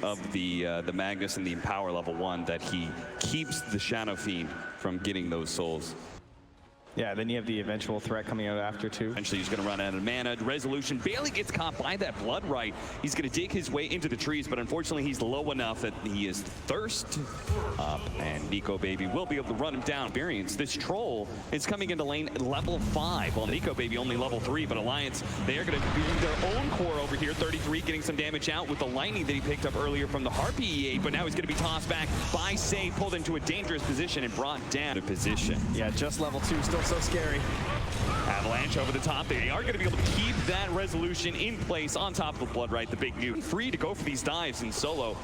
of the Magnus and the Empower level 1 that he keeps the Shadow Fiend from getting those souls. Yeah, then you have the eventual threat coming out after too. Eventually he's going to run out of mana. Resolution barely gets caught by that Blood Right. He's going to dig his way into the trees, but unfortunately he's low enough that he is thirst up, and Nico Baby will be able to run him down. Variance, this troll is coming into lane level 5, while Nico Baby only level 3, but Alliance, they are going to be their own core over here. 33 getting some damage out with the lightning that he picked up earlier from the Harpy E8, but now he's going to be tossed back by Save, pulled into a dangerous position and brought down to position. Yeah, just level 2, still so scary. Avalanche over the top. They are going to be able to keep that resolution in place on top of the Blood Right, the big new. Free to go for these dives in solo.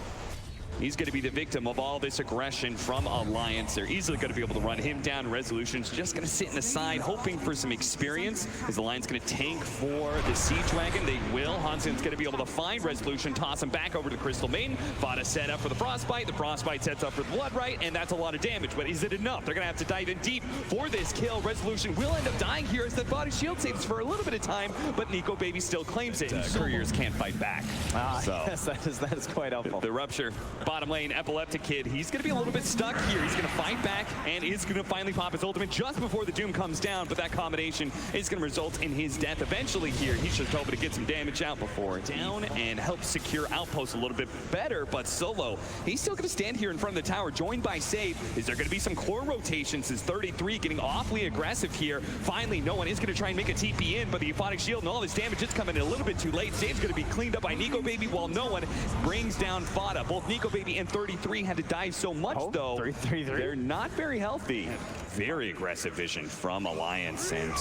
He's going to be the victim of all this aggression from Alliance. They're easily going to be able to run him down. Resolution's just going to sit in the side, hoping for some experience. Is Alliance going to tank for the Siege Dragon? They will. Hanson's going to be able to find Resolution, toss him back over to Crystal Maiden. Vada set up for the Frostbite. The Frostbite sets up for the Blood Right, and that's a lot of damage. But is it enough? They're going to have to dive in deep for this kill. Resolution will end up dying here as the body shield saves for a little bit of time, but Nico Baby still claims it. Couriers can't fight back. Yes, that is quite helpful. The Rupture. Bottom lane, Epileptic Kid, he's going to be a little bit stuck here. He's going to fight back and is going to finally pop his ultimate just before the Doom comes down, but that combination is going to result in his death eventually here. He's just hoping to get some damage out before down and help secure Outpost a little bit better, but Solo, he's still going to stand here in front of the tower, joined by Save. Is there going to be some core rotations? Is 33 getting awfully aggressive here? Finally, no one is going to try and make a TP in, but the Euphonic Shield and all this damage is coming in a little bit too late. Save's going to be cleaned up by Nico Baby while no one brings down Fada. Both Nico Baby and 33 had to dive so much, though. They're not very healthy. Very aggressive vision from Alliance, and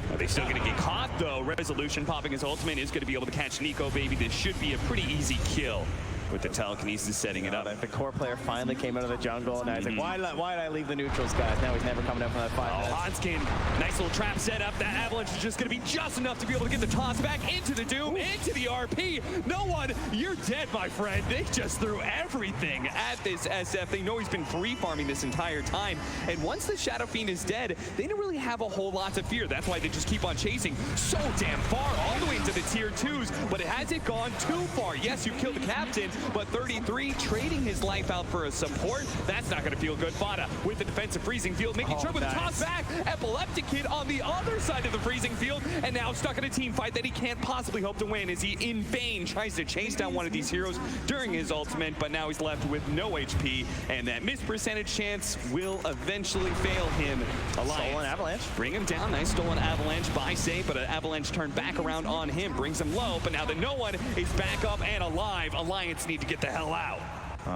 are they still going to get caught, though? Resolution popping his ultimate is going to be able to catch Nico Baby. This should be a pretty easy kill with the telekinesis setting it up. The core player finally came out of the jungle, and I was like, why did I leave the neutrals, guys? Now he's never coming up from that 5 minutes. Hanskin, nice little trap set up. That Avalanche is just going to be just enough to be able to get the toss back into the Doom, into the RP. No one, you're dead, my friend. They just threw everything at this SF. They know he's been free farming this entire time. And once the Shadow Fiend is dead, they don't really have a whole lot to fear. That's why they just keep on chasing so damn far, all the way into the tier 2s. But it hasn't gone too far. Yes, you killed the captain, but 33 trading his life out for a support. That's not going to feel good. Fada with the defensive freezing field, making sure with a toss back. Epileptic Kid on the other side of the freezing field, and now stuck in a team fight that he can't possibly hope to win as he in vain tries to chase down one of these heroes during his ultimate, but now he's left with no HP, and that missed percentage chance will eventually fail him. Stolen Avalanche. Bring him down. Nice stolen Avalanche by Save, but an Avalanche turned back around on him, brings him low, but now that no one is back up and alive, Alliance need to get the hell out.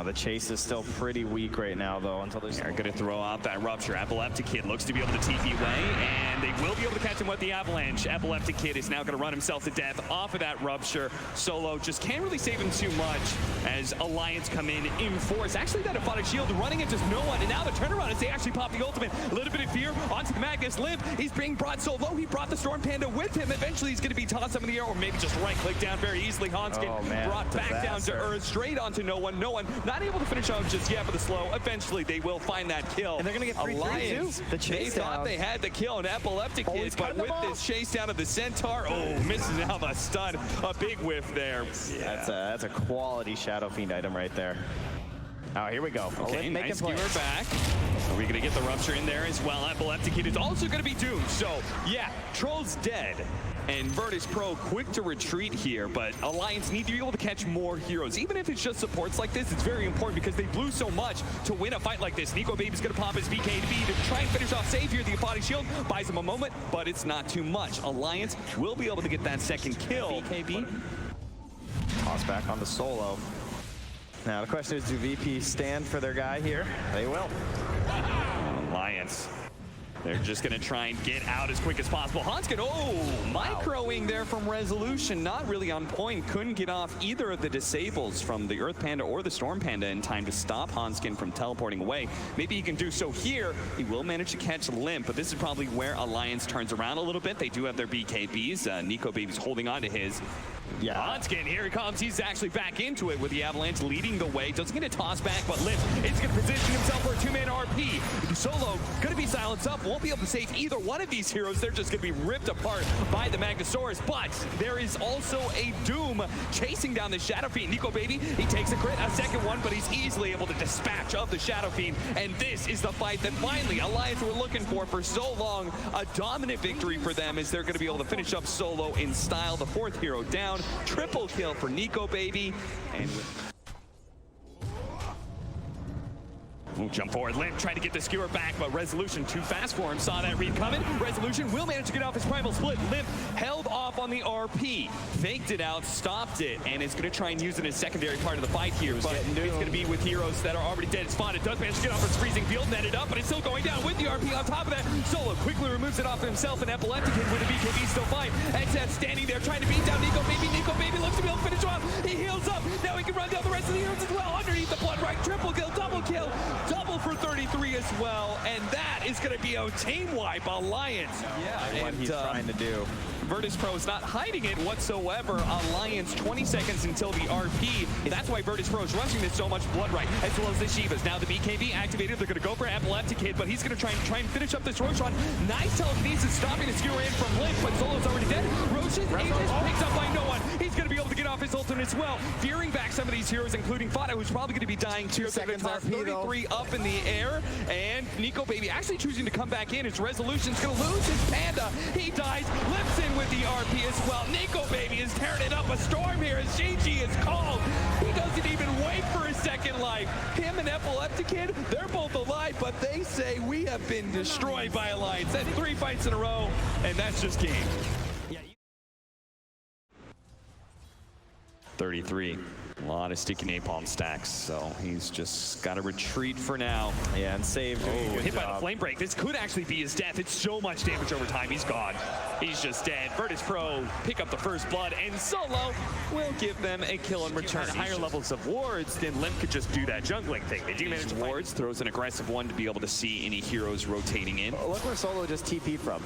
The chase is still pretty weak right now, though, until they're going to throw out that Rupture. Epileptic Kid looks to be able to TP away, and they will be able to catch him with the Avalanche. Epileptic Kid is now going to run himself to death off of that Rupture. Solo just can't really save him too much as Alliance come in force. Actually, that Euphonic Shield running into no one, and now the turnaround as they actually pop the ultimate. A little bit of fear onto the Magnus Limp. He's being brought so low, he brought the Storm Panda with him. Eventually, he's going to be tossed up in the air, or maybe just right-click down very easily. Hanskin brought back down to earth, straight onto no one. No one not able to finish off just yet for the slow. Eventually, they will find that kill. And they're going to get 3-3 too. The chase thought they had the kill on Epileptic Kid, but with this chase down of the Centaur, misses out the stun. A big whiff there. Yeah. That's a quality Shadow Fiend item right there. Oh, here we go. Okay, nice skewer back. Are we going to get the Rupture in there as well? Epileptic Kid is also going to be doomed. So, yeah, Troll's dead. And Virtus Pro quick to retreat here, but Alliance need to be able to catch more heroes. Even if it's just supports like this, it's very important because they blew so much to win a fight like this. Nico Baby's going to pop his BKB to try and finish off Save here. The Euphonic Shield buys him a moment, but it's not too much. Alliance will be able to get that second kill. BKB. Toss back on the Solo. Now the question is, do VP stand for their guy here? They will. Alliance. They're just going to try and get out as quick as possible. Hanskin, microing there from Resolution. Not really on point. Couldn't get off either of the disables from the Earth Panda or the Storm Panda in time to stop Hanskin from teleporting away. Maybe he can do so here. He will manage to catch Limp, but this is probably where Alliance turns around a little bit. They do have their BKBs. Nico Baby's holding on to his. Yeah. Hanskin, here he comes. He's actually back into it with the Avalanche leading the way. Doesn't get a toss back, but Limp is going to position himself for a 2-man RP. Solo going to be silenced up. won't be able to save either one of these heroes. They're just going to be ripped apart by the Magosaurus. But there is also a Doom chasing down the Shadow Fiend. Nico Baby, he takes a crit, a second one, but he's easily able to dispatch of the Shadow Fiend. And this is the fight that finally Alliance were looking for so long. A dominant victory for them as they're going to be able to finish up solo in style. The fourth hero down. Triple kill for Nico Baby. And we'll jump forward. Limp trying to get the skewer back, but Resolution too fast for him. Saw that read coming. Resolution will manage to get off his primal split. Limp held off on the RP, faked it out, stopped it, and is going to try and use it as secondary part of the fight here. But it's going to be with heroes that are already dead. Spotted does manage to get off its freezing field, netted up, but it's still going down with the RP on top of that. Solo quickly removes it off himself, and Epileptic with the BKB still fine. XF standing there trying to beat down Nico Baby. Nico Baby looks to be able to finish him off. He heals up. Now he can run down the rest of the heroes as well. Underneath the blood right, triple kill, double kill. Double for 33 as well, and that is going to be a team wipe. Alliance. Yeah, what he's trying to do. Virtus Pro is not hiding it whatsoever. Alliance 20 seconds until the RP. That's why Virtus Pro is rushing this so much blood right, as well as the Shivas. Now the BKB activated. They're going to go for Epileptic Kid, but he's going to try and finish up this Roshan. Nice telekinesis stopping the skewer in from Link, but Solo's already dead. Roshan Aegis picked up by no one. He's going to be able to get off his ultimate as well, fearing back some of these heroes, including Fada, who's probably going to be dying too. 2 seconds RP, 33 up in the air, and Nico Baby actually choosing to come back in. His Resolution's going to lose his Panda. He dies, lips in with the RP as well. Nico Baby is tearing it up a storm here as GG is called. He doesn't even wait for his second life. Him and Epileptic Kid, they're both alive, but they say we have been destroyed by Alliance. That's 3 fights in a row, and that's just game. 33. A lot of sticky napalm stacks, so he's just got to retreat for now. Yeah, and save. Hit by the flame break. This could actually be his death. It's so much damage over time. He's gone. He's just dead. Virtus Pro pick up the first blood, and Solo will give them a kill in return. Higher levels of wards, then Limp could just do that jungling thing. They do manage wards, throws an aggressive one to be able to see any heroes rotating in. Look where Solo just TP'd from.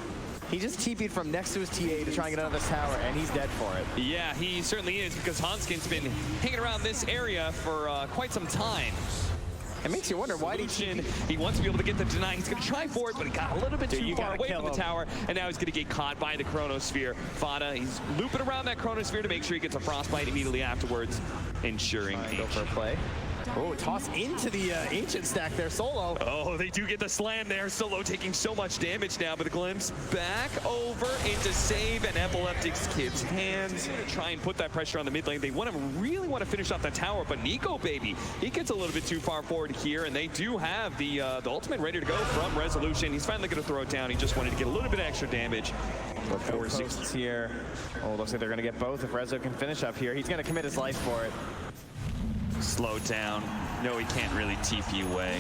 He just TP'd from next to his TA to try and get out of this tower, and he's dead for it. Yeah, he certainly is, because Hanskin's been hanging around this area for quite some time. It makes you wonder why he wants to be able to get the deny. He's going to try for it, but he got a little bit too far away from the tower, and now he's going to get caught by the Chronosphere. Fada, he's looping around that Chronosphere to make sure he gets a Frostbite immediately afterwards, ensuring go for a play. Oh, toss into the Ancient stack there, Solo. Oh, they do get the slam there. Solo taking so much damage now, but the glimpse back over into save and Epileptic's Kid's hands. Try and put that pressure on the mid lane. They really want to finish off that tower, but Nico Baby, he gets a little bit too far forward here, and they do have the ultimate ready to go from Resolution. He's finally going to throw it down. He just wanted to get a little bit of extra damage. But 4-6 here. Oh, looks like they're going to get both if Rezo can finish up here. He's going to commit his life for it. Slow down. No, he can't really TP away.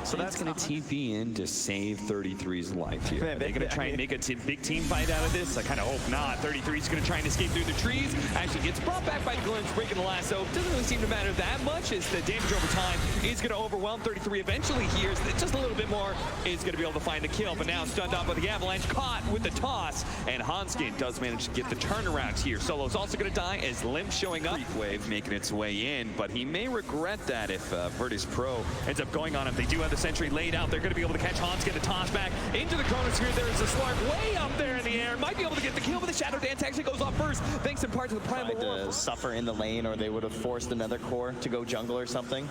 So that's going to TP in to save 33's life here. Are they going to try and make a big team fight out of this? I kind of hope not. 33's going to try and escape through the trees. Actually gets brought back by Glimpse, breaking the lasso. Doesn't really seem to matter that much as the damage over time is going to overwhelm 33 eventually here. Just a little bit more is going to be able to find a kill. But now stunned up by the Avalanche, caught with the toss. And Hanskin does manage to get the turnaround here. Solo's also going to die as Limp showing up. Creep wave making its way in, but he may regret that if Virtus Pro ends up going on him. They do have the sentry laid out. They're going to be able to catch Hans, get the toss back into the Chronosphere. There's a Slark way up there in the air. Might be able to get the kill, but the Shadow Dance actually goes off first, thanks in part to the Primal War. Suffer in the lane, or they would have forced another core to go jungle or something.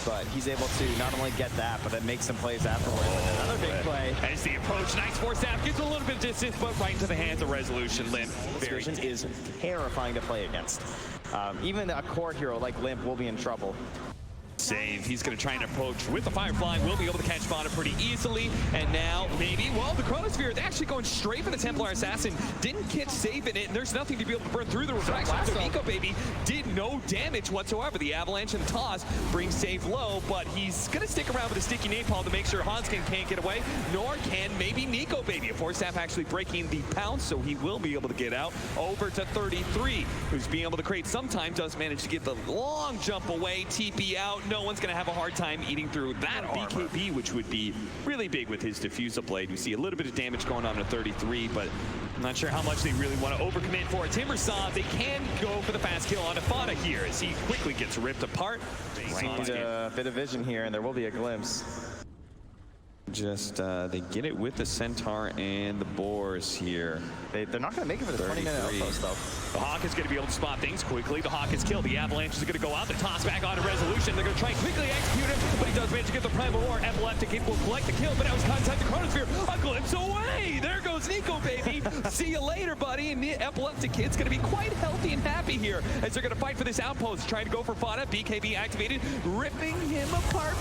But he's able to not only get that, but then make some plays afterwards. And another big play. As the approach, nice force staff, gets a little bit of distance, but right into the hands of Resolution. Limp. Resolution is terrifying to play against. Even a core hero like Limp will be in trouble. Save. He's going to try and approach with the Firefly. Will be able to catch Fada pretty easily. And now, maybe, well, the Chronosphere is actually going straight for the Templar Assassin. Didn't catch Save in it, and there's nothing to be able to burn through the reflection. So Nico Baby did no damage whatsoever. The Avalanche and the toss brings Save low, but he's going to stick around with a sticky napalm to make sure Hanskin can't get away, nor can maybe Nico Baby. A force staff actually breaking the pounce, so he will be able to get out. Over to 33, who's being able to create sometimes, does manage to get the long jump away, TP out. No one's going to have a hard time eating through that BKB, which would be really big with his Diffuser Blade. We see a little bit of damage going on at 33, but I'm not sure how much they really want to overcommit for it. Timbersaw, they can go for the fast kill on Fada here as he quickly gets ripped apart. Right. A bit of vision here, and there will be a glimpse. Just, they get it with the Centaur and the Boars here. They're not going to make it for the 20-minute outpost, though. The Hawk is going to be able to spot things quickly. The Hawk is killed. The Avalanche is going to go out. The toss back onto Resolution. They're going to try and quickly execute him, but he does manage to get the Primal Roar. Epileptic will collect the kill, but now he's caught inside the Chronosphere. A glimpse away! There goes Nico, baby! See you later, buddy. And the Epileptic Kid's going to be quite healthy and happy here as they're going to fight for this outpost. Trying to go for Fana. BKB activated, ripping him apart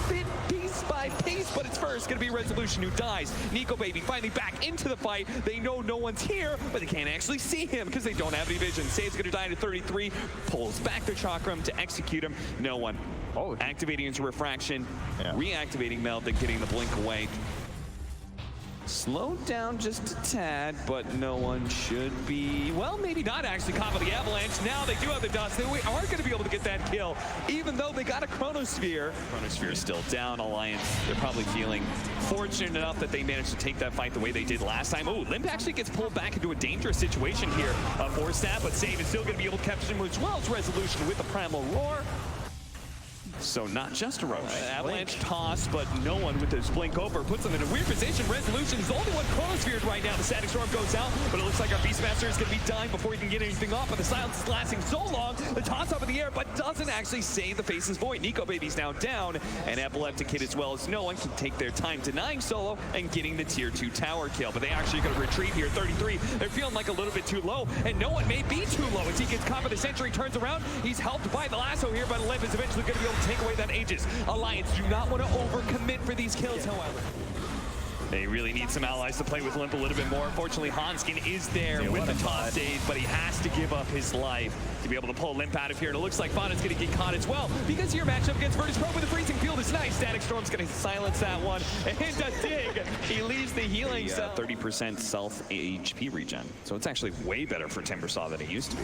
piece by piece, but it's first going to be Resolution who dies. Nico, baby, finally back into the fight. They know no one's here, but they can't actually see him because they don't have any vision. Save's going to die to 33, pulls back the Chakram to execute him. No one. Oh. Activating into Refraction, reactivating Meld, and getting the blink away. Slowed down just a tad, but no one should be, well, maybe not actually caught by the Avalanche. Now they do have the dust. They are going to be able to get that kill, even though they got a Chronosphere. Chronosphere is still down. Alliance, they're probably feeling fortunate enough that they managed to take that fight the way they did last time. Oh, Limp actually gets pulled back into a dangerous situation here for Stab, but Save is still going to be able to capture him as well as Resolution with the Primal Roar. So not just a Roach. Avalanche toss, but no one with his blink over. Puts them in a weird position. Resolution is the only one Chronosphered right now. The Static Storm goes out, but it looks like our Beastmaster is going to be dying before he can get anything off. But the silence is lasting so long. The toss up in the air, but doesn't actually save the Face's Void. Nico Baby's now down, and Epileptic Kid as well as no one can take their time denying Solo and getting the tier 2 tower kill. But they actually going to retreat here. 33. They're feeling like a little bit too low, and no one may be too low as he gets caught by the Sentry, turns around. He's helped by the lasso here, but Limp is eventually going to be able to take away that Aegis. Alliance do not want to overcommit for these kills, however. They really need some allies to play with Limp a little bit more. Unfortunately, Hanskin is there with the toss stage, but he has to give up his life to be able to pull Limp out of here. And it looks like Fana's going to get caught as well because your matchup against Virtus Pro with the freezing field is nice. Static Storm's going to silence that one. And a dig. He leaves the healing. 30% self HP regen. So it's actually way better for Timbersaw than it used to be.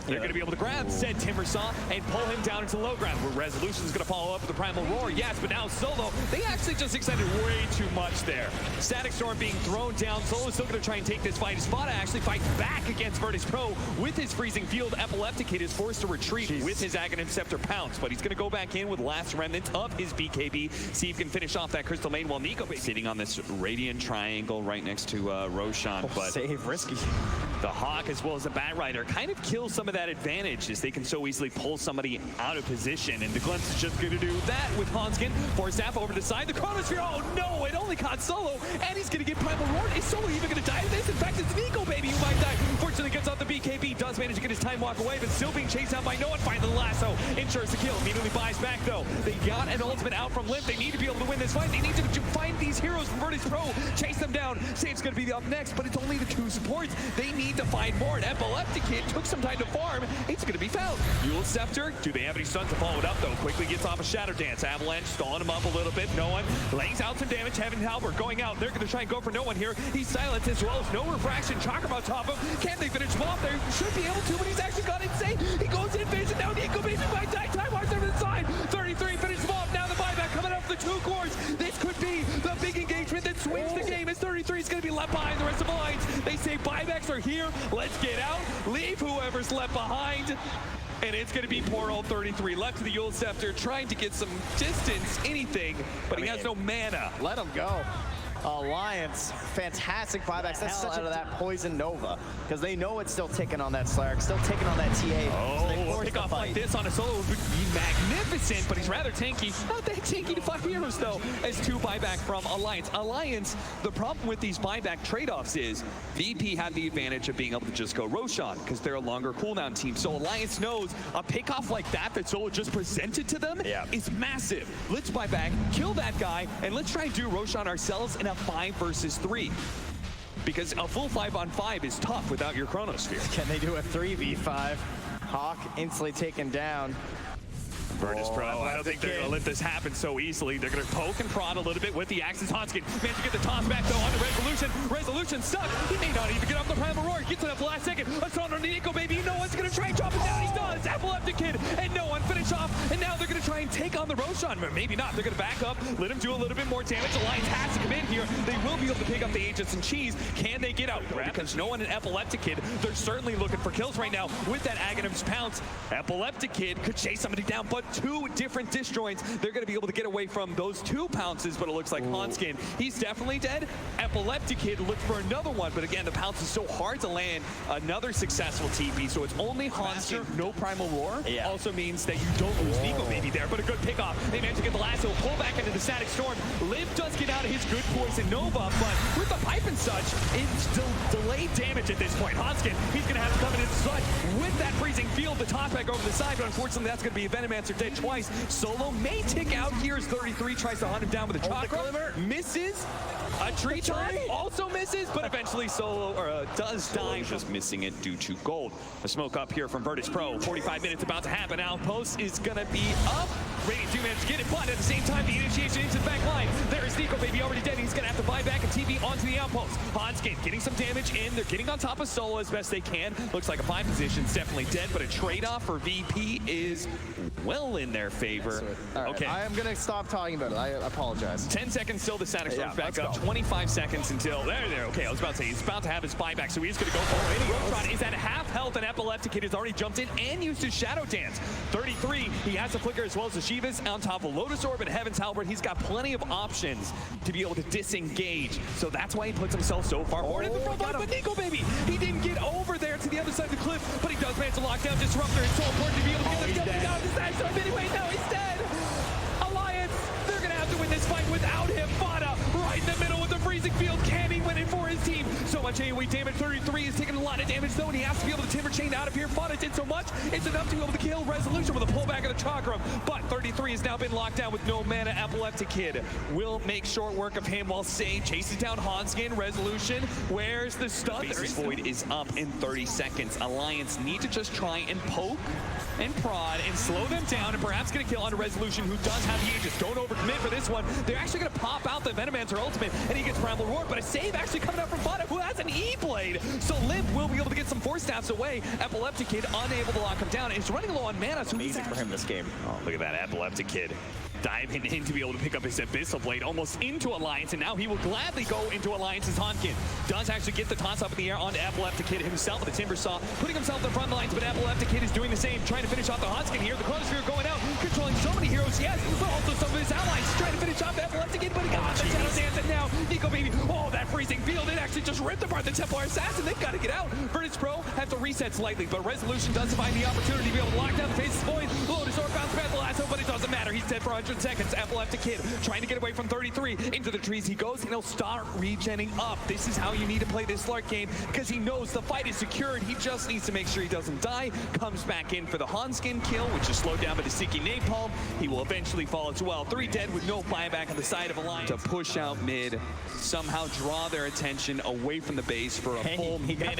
They're going to be able to grab said Timbersaw and pull him down into low ground, where Resolution's going to follow up with the Primal Roar. Yes, but now Solo, they actually just extended way too much there. Static Storm being thrown down. Solo's still going to try and take this fight. Spada actually fights back against Virtus Pro with his freezing field. Epileptic Kid is forced to retreat with his Aghanim Scepter pounce, but he's going to go back in with last remnants of his BKB. See if he can finish off that Crystal Main while Nico sitting on this Radiant Triangle right next to Roshan. But save risky. The Hawk as well as the Bat Rider kind of kill some of that advantage as they can so easily pull somebody out of position. And the Glimpse is just going to do that with Hanskin. Force Staff over to the side. The Chronosphere, oh no, it only caught Solo. And he's going to get Primal Roar. Is Solo even going to die to this? In fact, it's Nico Baby who might die. Fortunately gets off the BKB. Does manage to get his time walk away, but still being chased out by no one. Finally the lasso. Ensures the kill. Immediately buys back though. They got an ultimate out from Limp. They need to be able to win this fight. They need to find these heroes from Virtus Pro. Chase them down. Save's going to be up next, but it's only the 2 supports. They need to find more. And Epileptic Kid took some time to farm. It's going to be found. Yule Scepter, do they have any stuns to follow it up though? Quickly gets off a Shadow Dance. Avalanche stalling him up a little bit. No one lays out some damage. Heaven Halberd going out. They're going to try and go for no one here. He's silenced as well as no refraction. Chakram on top of him. Can they finish him off? They should be able to, but he's actually got insane. He goes in vision. Now Nico Baby might die. Time marks over to the side. 33 finish him off. Now the buyback coming up the 2 cores. This could be the big engagement that swings the game as 33 is going to be left behind the rest of Alliance. They say buybacks are here. Let's get out. Leave whoever's left behind. And it's going to be poor old 33 left to the Yule Scepter, trying to get some distance, anything, but he has no mana. Let him go. Alliance, fantastic buybacks. That's such out of that Poison Nova, because they know it's still ticking on that Slark, still ticking on that TA. Oh, a pick off like this on a Solo would be magnificent, but he's rather tanky. Not that tanky to 5 heroes though, as 2 buyback from Alliance. Alliance, the problem with these buyback trade-offs is VP had the advantage of being able to just go Roshan, because they're a longer cooldown team. So Alliance knows a pick-off like that Solo just presented to them is massive. Let's buy back, kill that guy, and let's try and do Roshan ourselves in a 5 versus 3. Because a full 5-on-5 is tough without your Chronosphere. Can they do a 3v5? Hawk instantly taken down. Virtus Pro, I don't think they're going to let this happen so easily. They're going to poke and prod a little bit with the Axis. Hanskin managed to get the toss back though onto Resolution. Resolution stuck. He may not even get off the Primal Roar. Gets it up the last second. A stun on Nico Baby. No one's going to try and drop it down. He does. Epileptic Kid and no one finish off. And now they're going to try and and take on the Roshan. But maybe not. They're going to back up, let him do a little bit more damage. Alliance has to come in here. They will be able to pick up the Aegis and Cheese. Can they get out? Because no one in Epileptic Kid, they're certainly looking for kills right now with that Aghanim's Pounce. Epileptic Kid could chase somebody down, but two different disjoints. They're going to be able to get away from those two pounces, but it looks like Hanskin, he's definitely dead. Epileptic Kid looked for another one, but again, the pounce is so hard to land. Another successful TP, so it's only Hanskin, no Primal Roar. Yeah. Also means that you don't lose Nico Baby there, but a good pickoff. They managed to get the lasso, pull back into the Static Storm. Liv does get out of his good Poison Nova, but with the pipe and such, it's delayed damage at this point. Hanskin, he's going to have to come in and such with that freezing field, the top back over the side, but unfortunately that's going to be a Venomancer dead twice. Solo may tick out here as 33 tries to hunt him down with a chakra, misses. A tree time also misses, but eventually Solo does die, just missing it due to gold. A smoke up here from Virtus Pro. 45 minutes about to happen. Outpost is going to be up. Radiant 2 managed to get it, but at the same time, the initiation into the back line. There is Nico Baby already dead. He's going to have to buy back a TV onto the Outpost. Hanskin getting some damage in. They're getting on top of Solo as best they can. Looks like a 5 position's definitely dead, but a trade-off for VP is well in their favor. Right, okay. I am going to stop talking about it. I apologize. 10 seconds till the Static Storm's back up. 25 seconds until there. Okay, I was about to say he's about to have his buyback, so he's going to go for it. Rotron is at half health, and Epileptic Kid has already jumped in and used his Shadow Dance. 33, he has the flicker as well as the Shivas on top of Lotus Orb and Heaven's Halberd. He's got plenty of options to be able to disengage, so that's why he puts himself so far forward in the front line. But Nico Baby, he didn't get over there to the other side of the cliff, but he does manage to lock down Disruptor. It's so important to be able to get them jumping down the Static Storm anyway. No, he's dead. Alliance, they're going to have to win this fight without him. Fana right in the middle with the freezing field. Can he win it for his team? So much AoE damage. 33 is taking a lot of damage though, and he has to be able to Timber Chain out of here. Fana did so much, it's enough to be able to kill Resolution with a pullback of the Chakram. But 33 has now been locked down with no mana. Epileptic Kid will make short work of him while Sage chases down Hanskin. Resolution, where's the stun? Faceless Void is up in 30 seconds. Alliance need to just try and poke and prod and slow them down, and perhaps get a kill on a Resolution who does have the Aegis. Don't overcommit for this one. They're actually going to pop out the Venomancer ultimate, and he gets Primal Roar, but a save actually coming out from Fana, who has an E-Blade. So Liv will be able to get some Force Staffs away. Epileptic Kid unable to lock him down. He's running low on mana, so amazing for him this game. Oh, look at that Epileptic Kid. Diving in to be able to pick up his Abyssal Blade almost into Alliance, and now he will gladly go into Alliance's Hanskin. Does actually get the toss up in the air onto Epileptic Kid himself with the Timber Saw, putting himself in the front lines, but Epileptic Kid is doing the same, trying to finish off the Hanskin here. The Chronosphere going out, controlling so many heroes, yes, but also some of his allies trying to finish off Epileptic Kid, but he got the Shadow Dance, and now Nico Baby, oh, that freezing field, it actually just ripped apart the Templar Assassin. They've got to get out. Virtus Pro have to reset slightly, but Resolution does find the opportunity to be able to lock down the Faceless Void. Lotus Orb bounce back the lasso, but it doesn't matter. He's dead for 100 seconds. Epileptic Kid trying to get away from 33. Into the trees he goes, and he'll start regenning up. This is how you need to play this Slark game, because he knows the fight is secured. He just needs to make sure he doesn't die. Comes back in for the Hanskin kill, which is slowed down by the Seeking Napalm. He will eventually fall as well. 3 dead with no buyback on the side of Alliance. To push out mid, somehow draw their attention away from the base for a full minute.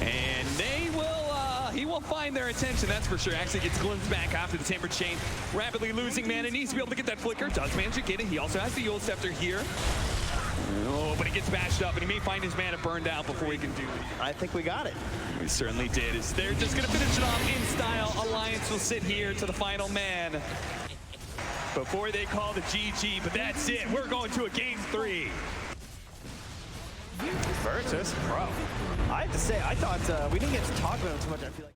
And they will he will find their attention, that's for sure. Actually gets glimpsed back after the Timber Chain. Rapidly losing mana, needs to be able to get that flicker. Does manage to get it. He also has the Yule Scepter here. Oh, but he gets bashed up, and he may find his mana burned out before he can do it. I think we got it. We certainly did. They're just going to finish it off in style. Alliance will sit here to the final man before they call the GG, but that's it. We're going to a game 3. Virtus Pro. I have to say, I thought we didn't get to talk about him too much. I feel like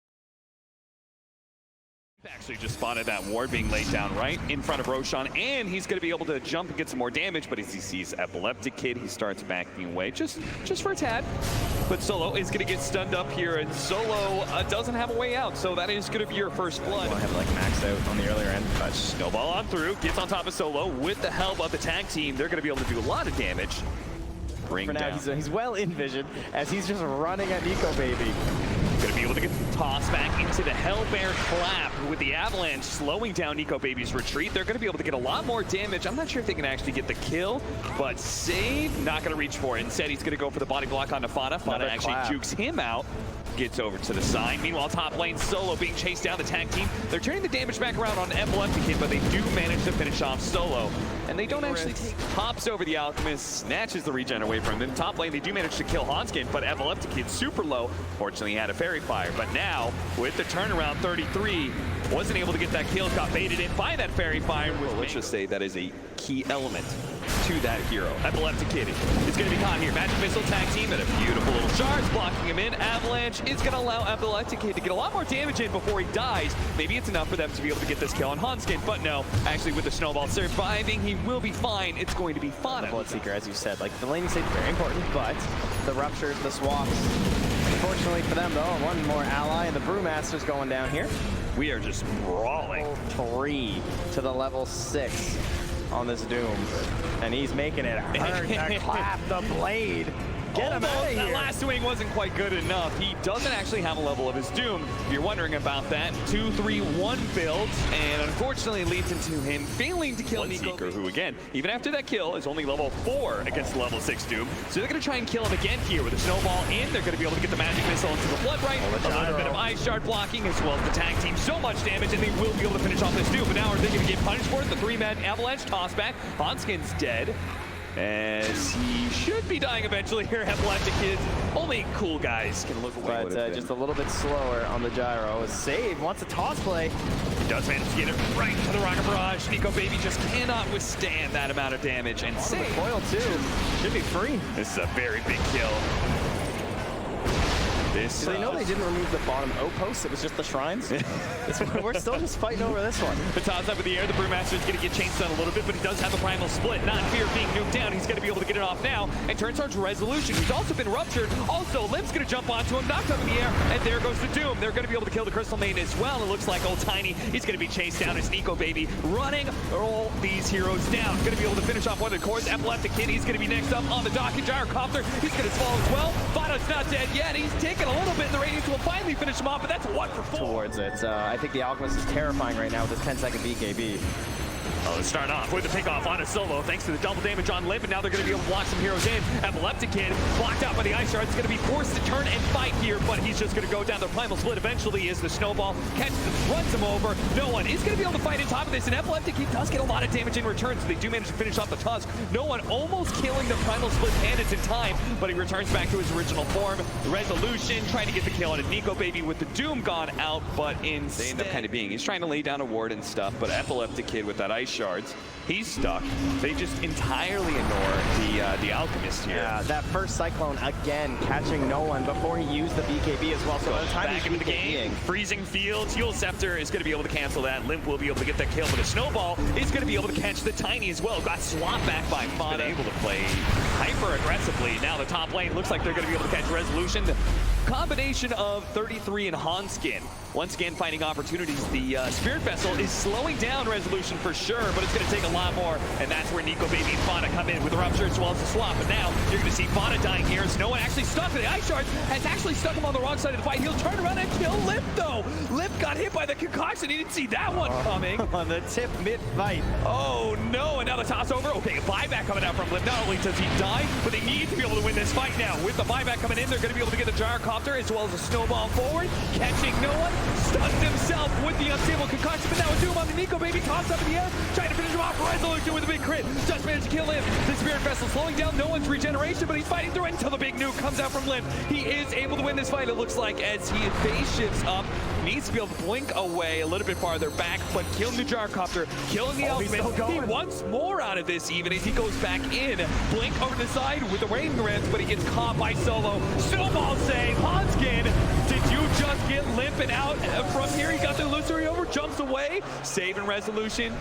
actually just spotted that ward being laid down right in front of Roshan, and he's going to be able to jump and get some more damage, but as he sees Epileptic Kid, he starts backing away just for a tad. But Solo is going to get stunned up here, and Solo doesn't have a way out, so that is going to be your first blood. I have like maxed out on the earlier end, but snowball on through, gets on top of Solo with the help of the tag team. They're going to be able to do a lot of damage. Bring for now, down. he's well envisioned as he's just running at Nico Baby. Gonna be able to get tossed back into the Hellbear Clap with the Avalanche slowing down Nico Baby's retreat. They're gonna be able to get a lot more damage. I'm not sure if they can actually get the kill, but Save not gonna reach for it. Instead, he's gonna go for the body block on Fana. Fana actually jukes him out. gets over to the side. Meanwhile, top lane, Solo being chased down. The tag team, they're turning the damage back around on Epileptic Kid, but they do manage to finish off Solo. And they don't actually take hops over the Alchemist, snatches the regen away from them. Top lane, they do manage to kill Hanskin, but Epileptic Kid super low. Fortunately, he had a Fairy Fire. But now, with the turnaround, 33, wasn't able to get that kill, got baited in by that Fairy Fire. Well, let's just say that is a key element to that hero. Epileptic Kid is going to be caught here. Magic Missile tag team and a beautiful little charge blocking him in. Avalanche is going to allow Epileptic Kid to get a lot more damage in before he dies. Maybe it's enough for them to be able to get this kill on Hanskin, but no. Actually, with the snowball surviving, he will be fine. It's going to be fun. Bloodseeker, as you said, like the laning state is very important, but the ruptures, the swaps. Unfortunately for them, though, one more ally, and the Brewmaster's going down here. We are just brawling. 3 to the level 6 on this Doom, and he's making it hurt to clap the blade. Get him out of here. That last swing wasn't quite good enough. He doesn't actually have a level of his Doom. If you're wondering about that, 2-3-1 build, and unfortunately leads into him failing to kill Bloodseeker, who again, even after that kill, is only level 4 against the level 6 Doom. So they're going to try and kill him again here with a snowball in. They're going to be able to get the Magic Missile into the Blood Right. A little bit of Ice Shard blocking, as well as the tag team. So much damage, and they will be able to finish off this Doom. But now are they going to get punished for it? The 3-man Avalanche toss back. Hanskin's dead, as he should be dying eventually here. Epileptic Kids, only cool guys can look away. But just a little bit slower on the gyro. Save, wants a toss play. He does manage to get it right to the Rocket Barrage. Nico Baby just cannot withstand that amount of damage. And save. The coil too. Should be free. This is a very big kill. This, do they know they didn't remove the bottom O post? It was just the shrines? We're still just fighting over this one. The toss up in the air, the Brewmaster is going to get chased down a little bit, but he does have the Primal Split. Not in fear of being nuked down. He's going to be able to get it off now and turns towards Resolution, who's also been ruptured. Also, Limp's going to jump onto him, knocked up in the air, and there goes the Doom. They're going to be able to kill the Crystal Maiden as well. It looks like Old Tiny, he's going to be chased down as Nico Baby running all these heroes down. Going to be able to finish off one of the cores. Epileptic Kid, he's going to be next up on the dock. Gyrocopter, he's going to fall as well. Vano's not dead yet. He's taking a little bit in the radius. Will finally finish him off, but that's 1 for 4. Towards it. I think the Alchemist is terrifying right now with his 10-second BKB. Oh, let's start off with the pickoff on a Solo, thanks to the double damage on Limp, and now they're going to be able to block some heroes in. Epileptic Kid, blocked out by the Ice Shard, is going to be forced to turn and fight here, but he's just going to go down the Primal Split eventually as the Snowball catches him, runs him over. No one is going to be able to fight on top of this, and Epileptic Kid does get a lot of damage in return, so they do manage to finish off the Tusk. No one almost killing the Primal Split bandits in time, but he returns back to his original form. Resolution, trying to get the kill on a Nico Baby with the Doom gone out, but instead, they end up kind of being, he's trying to lay down a ward and stuff, but Epileptic Kid with that Ice Shards, he's stuck. They just entirely ignore the Alchemist here. Yeah, that first Cyclone again catching no one before he used the BKB as well. So by the time back into the game, freezing fields, Heal Scepter is going to be able to cancel that. Limp will be able to get that kill, but a Snowball is going to be able to catch the Tiny as well. Got swapped back by Fada. Been able to play hyper aggressively. Now the top lane looks like they're going to be able to catch Resolution. The combination of 33 and Hanskin, once again finding opportunities. The Spirit Vessel is slowing down Resolution for sure, but it's going to take a lot more, and that's where Nico Baby and Fada come in with the Rupture as well as the swap. But now you're going to see Fada dying here as no one actually stuck. The Ice Shards has actually stuck him on the wrong side of the fight. He'll turn around and kill Limp though. Limp got hit by the concoction. He didn't see that one coming. On the tip mid-fight. Oh no, and now the toss over. Okay, a buyback coming out from Limp. Not only does he die, but they need to be able to win this fight now. With the buyback coming in, they're going to be able to get the Gyrocopter as well as a Snowball forward. Catching no one. Stunned himself with the unstable concoction, but now a Doom on the Nico Baby. Toss up in the air. Trying to finish him off. Resolution with a big crit. Just managed to kill him. The Spirit Vessel slowing down no one's regeneration, but he's fighting through it until the big nuke comes out from Limp. He is able to win this fight, it looks like, as he phase shifts up. Needs to be able to blink away a little bit farther back, but killing the Gyrocopter, killing the Alchemist. He wants more out of this even as he goes back in. Blink over the side with the Rain Grants, but he gets caught by Solo. Snowball save. Hanskin, did you just get Limp and out from here? He got the illusory over, jumps away. Save and Resolution.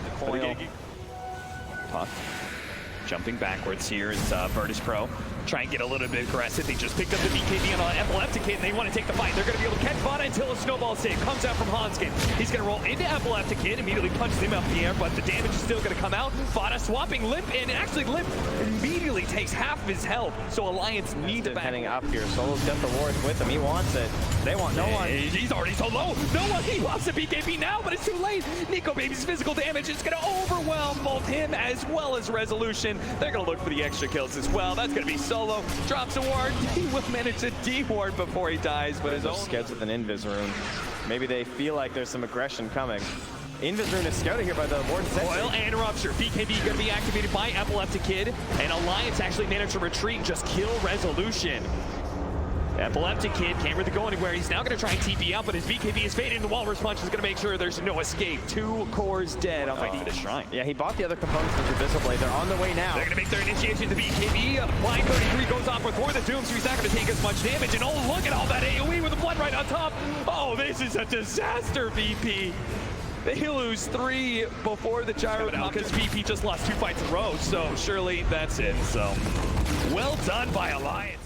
Jumping backwards here is Virtus Pro. Try and get a little bit aggressive. They just picked up the BKB on Epileptic Kid, and they want to take the fight. They're going to be able to catch Vada until a Snowball save comes out from Hanskin. He's going to roll into Epileptic Kid, immediately punches him up in the air, but the damage is still going to come out. Vada swapping Limp in, and actually Limp immediately really takes half of his health, so Alliance need to back heading away. up here. Solo's got the wards with him. He wants it. They want no one. He's already so low. No one. He lost the BKB now, but it's too late. Nico Baby's physical damage is going to overwhelm both him as well as Resolution. They're going to look for the extra kills as well. That's going to be Solo. Drops a ward. He will manage to de-ward before he dies, but his own... Skeds with an Invis rune. Maybe they feel like there's some aggression coming. Invis rune is scouted here by the ward. Oil and Rupture. BKB going to be activated by Epileptic Kid, and Alliance actually managed to retreat and just kill Resolution. Epileptic Kid can't really go anywhere. He's now going to try and TP out, but his BKB is fading. The Walrus Punch is going to make sure there's no escape. 2 cores dead on fighting for the Shrine. Yeah, he bought the other components of the Abyssal Blade. They're on the way now. They're going to make their initiation to BKB. Line 33 goes off before the Doom, so he's not going to take as much damage. And oh, look at all that AoE with the blood right on top. Oh, this is a disaster, VP. They lose 3 before the gyro because VP just lost 2 fights in a row, so surely that's it. So, well done by Alliance.